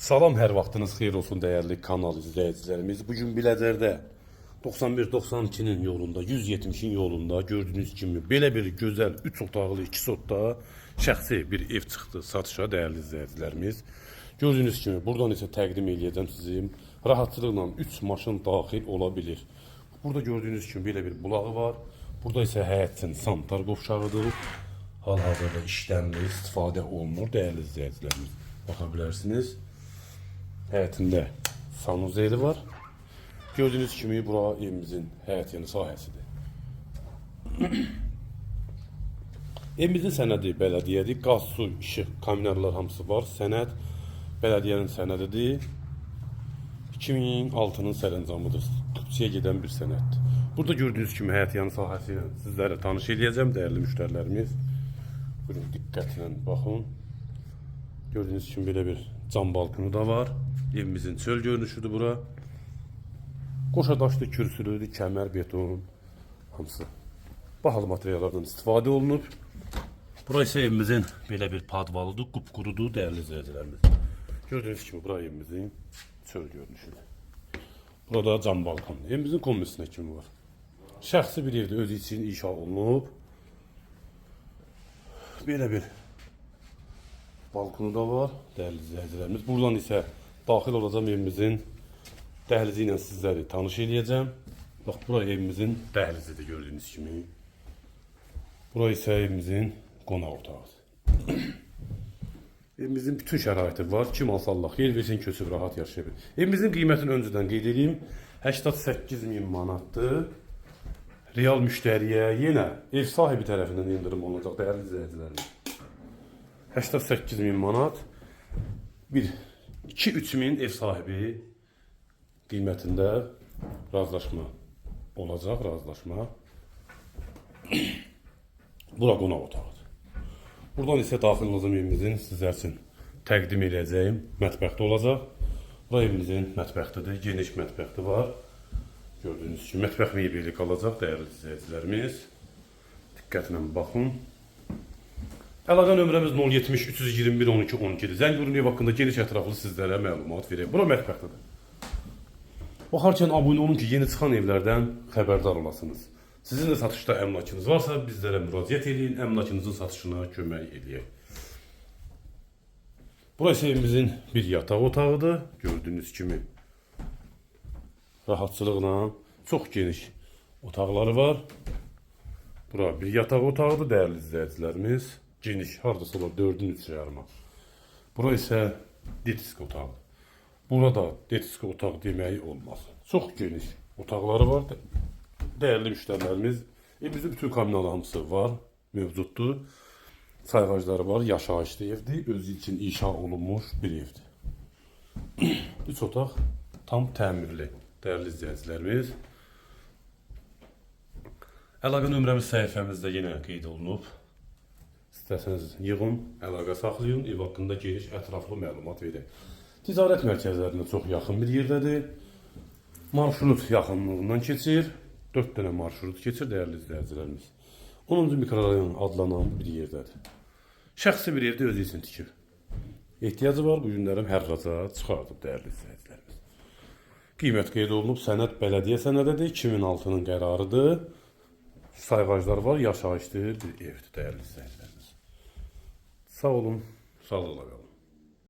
Salam, hər vaxtınız xeyir olsun dəyərli kanal izləyicilərimiz. Bugün Biləcərdə 91-92-nin yolunda, 170-in yolunda gördüyünüz kimi belə bir gözəl 3 otaqlı 2 sotda şəxsi bir ev çıxdı satışa dəyərli izləyicilərimiz. Gördüyünüz kimi buradan isə təqdim edəcəm sizin rahatçılıqla 3 maşın daxil ola bilir. Burada gördüyünüz kimi belə bir bulağı var. Burada isə həyət üçün sanitar qovşağıdır. Hal-hazırda işlənmir, istifadə olunur dəyərli izləyicilərimiz. Baxa bilərsiniz. Həyətində sanuzeli var. Gördüyünüz kimi bura evimizin həyət yeni sahəsidir. Evimizin sənədi bələdiyyədir. Qaz, su, işıq, kommunallar hamısı var. Sənəd bələdiyyənin sənədidir. 2006-nın sərəncamıdır. Tüpçüyə gedən bir sənəddir. Burada gördüyünüz kimi həyət yanı sahəsi ilə sizlərlə tanış edəcəm dəyərli müştərilərimiz. Buyurun, diqqətlə baxın. Gördüyünüz kimi belə bir cam balkonu da var. Evimizin çöl görünüşüdür bura. Qoşa daşlı, kürsülüdür, kəmər, beton, hamısı bahalı materiallardan istifadə olunub. Bura isə evimizin belə bir padvalıdır, qupqurudur dəyərli izləyicilərimiz. Gördüyünüz kimi bura evimizin çöl görünüşüdür. Burada cam balkon. Evimizin kombisinə kimi var. Şəxsi bir evdə özü üçün inşa olunub. Belə bir balkonu da var dəyərli izləyicilərimiz. Buradan isə daxil olacağım evimizin dəhlizi ilə sizləri tanış edəcəm. Bax, bura evimizin dəhlizidir gördüyünüz kimi. Bura isə evimizin qonaq otağıdır. Evimizin bütün şəraiti var. Kim alsa Allah xeyir versin, köçüb rahat yaşaya bilir. Evimizin qiymətini öncədən qeyd edeyim. 88.000 manatdır. Real müştəriyə yenə ev sahibi tərəfindən indirim olacaq dəyərli izləyicilərimiz. 88.000 manat. 2-3 min ev sahibi qiymətində razılaşma olacaq, razılaşma. Bura qonaq otağıdır. Buradan isə daxil olacağım evimizin sizlər üçün təqdim edəcəyim mətbəxdə olacaq. Bura evimizin mətbəxtidir, geniş mətbəxti var. Gördüyünüz kimi mətbəx mebeli qalacaq dəyərli izləyicilərimiz. Diqqətlə baxın. Əlaqə nömrəmiz 070 321 12 12-dir. Zəng vurun, ev haqqında geniş ətraflı sizlərə məlumat verək. Bura mətbəxtidir. Baxarkən abunə olun ki, yeni çıxan evlərdən xəbərdar olasınız. Sizin də satışda əmlakınız varsa bizlərə müraciət edin, əmlakınızın satışına kömək edək. Burası evimizin bir yataq otağıdır. Gördüyünüz kimi rahatçılıqla çox geniş otaqları var. Bura bir yataq otağıdır dəyərli izləyicilərimiz. Geniş, hardasa olar 4-ün 3 yarıma. Bura isə detisk otağıdır. Burada detisk otaq deməyi olmaz. Çox geniş otaqları var. Dəyərli müştərilərimiz, evimizin bütün kommunal hamısı var, mövcuddur. Sayğacları var, yaşayışlı evdir, özü üçün inşa olunmuş bir evdir. 3 otaq tam təmirli, dəyərli izləyicilərimiz. Əlaqə nömrəmiz səhifəmizdə yenə qeyd olunub. İstəsəniz yığın, əlaqə saxlayın, ev haqqında geniş, ətraflı məlumat verək. Ticarət mərkəzlərinə çox yaxın bir yerdədir. Marşrut yaxınlığından keçir. 4 dənə marşrut keçir dəyərli izləyicilərimiz. 10-cu mikrorayon adlanan bir yerdədir. Şəxsi bir evdə özü üçün tikib. Ehtiyacı var, bu günlərim hər raca çıxardıb dəyərli izləyicilərimiz. Qiymət qeyd olunub, sənəd bələdiyyə sənədidir, 2006-nın qərarıdır. Sayğaclar var, yaşayışlı bir evdir dəyərli izləyicilərimiz. Sağ olun, sağlıqla qalın.